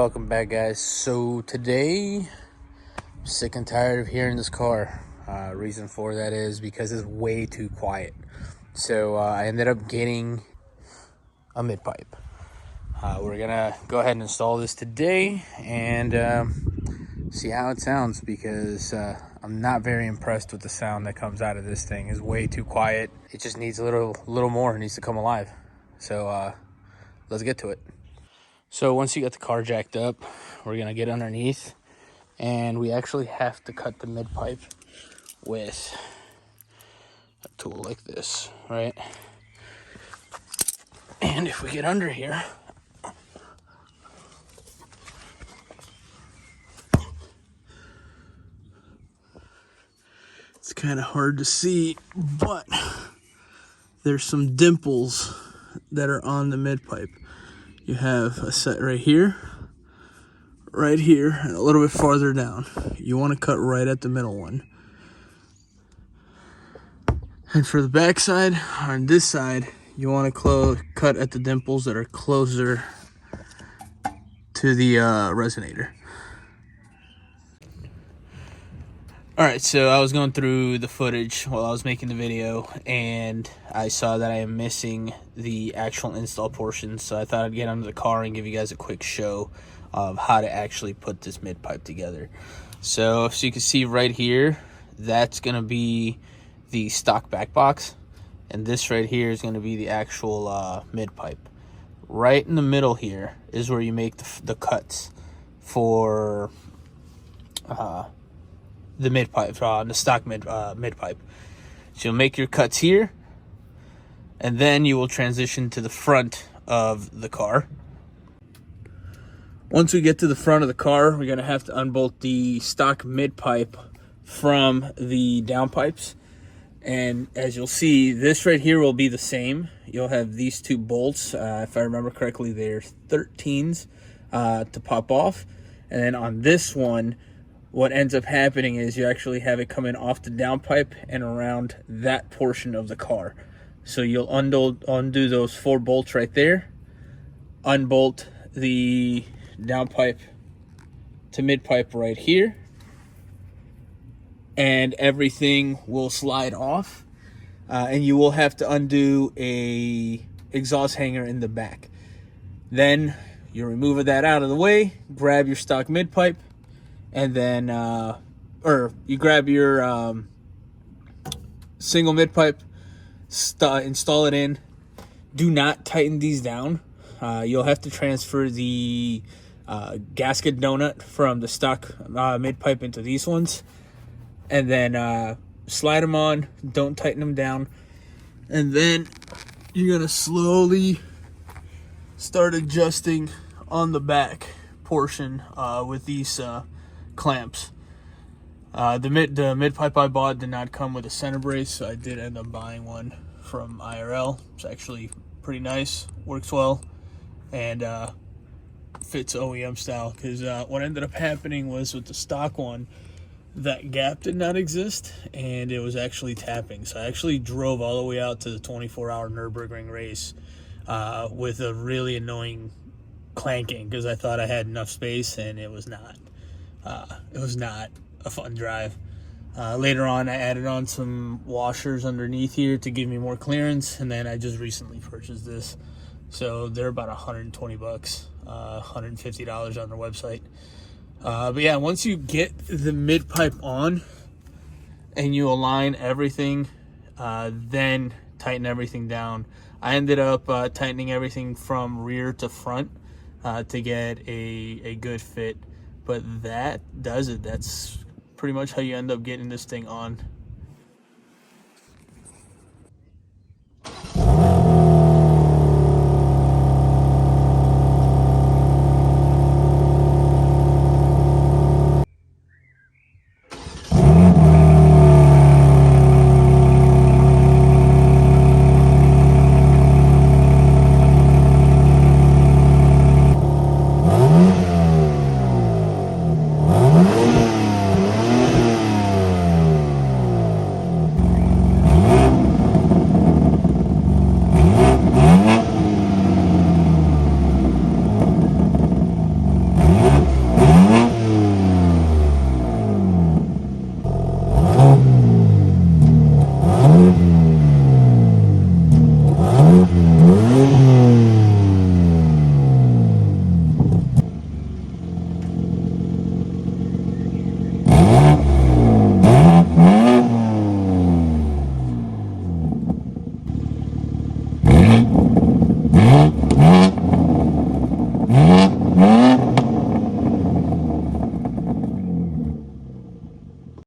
welcome back, guys. So today, I'm sick and tired of hearing this car. Reason for that is because it's way too quiet. So I ended up getting a mid-pipe. We're gonna go ahead and install this today and see how it sounds, because I'm not very impressed with the sound that comes out of this thing. It's way too quiet. It just needs a little more. It needs to come alive. So let's get to it. So once you got the car jacked up, we're gonna get underneath, and we actually have to cut the mid-pipe with a tool like this, right? And if we get under here, it's kind of hard to see, but there's some dimples that are on the mid-pipe. You have a set right here, and a little bit farther down. You want to cut right at the middle one. And for the back side, on this side, you want to cut at the dimples that are closer to the resonator. Alright, so I was going through the footage while I was making the video, and I saw that I am missing the actual install portion, so I thought I'd get under the car and give you guys a quick show of how to actually put this mid-pipe together. So you can see right here, that's going to be the stock back box, and this right here is going to be the actual mid-pipe. Right in the middle here is where you make the cuts for the mid-pipe, the stock mid-pipe. So you'll make your cuts here, and then you will transition to the front of the car. Once we get to the front of the car, we're going to have to unbolt the stock mid-pipe from the downpipes. And as you'll see, this right here will be the same. You'll have these two bolts. If I remember correctly, they're 13s to pop off. And then on this one, what ends up happening is you actually have it coming off the downpipe and around that portion of the car. So you'll undo those 4 bolts right there, unbolt the downpipe to mid-pipe right here, and everything will slide off. And you will have to undo a exhaust hanger in the back. Then you remove that out of the way, grab your stock mid-pipe, and then, or you grab your single mid-pipe, install it in. Do not tighten these down. You'll have to transfer the gasket donut from the stock mid-pipe into these ones. And then slide them on. Don't tighten them down. And then you're going to slowly start adjusting on the back portion with these clamps. The mid-pipe I bought did not come with a center brace, so I did end up buying one from IRL. It's actually pretty nice, works well, and fits OEM style. Because what ended up happening was with the stock one, that gap did not exist, and it was actually tapping. So I actually drove all the way out to the 24-hour Nürburgring race with a really annoying clanking, because I thought I had enough space, and it was not. It was not a fun drive. Later on, I added on some washers underneath here to give me more clearance, and then I just recently purchased this. So they're about 120 bucks, $150 on their website. But yeah, once you get the mid-pipe on and you align everything, then tighten everything down. I ended up tightening everything from rear to front to get a good fit. But that does it. That's pretty much how you end up getting this thing on.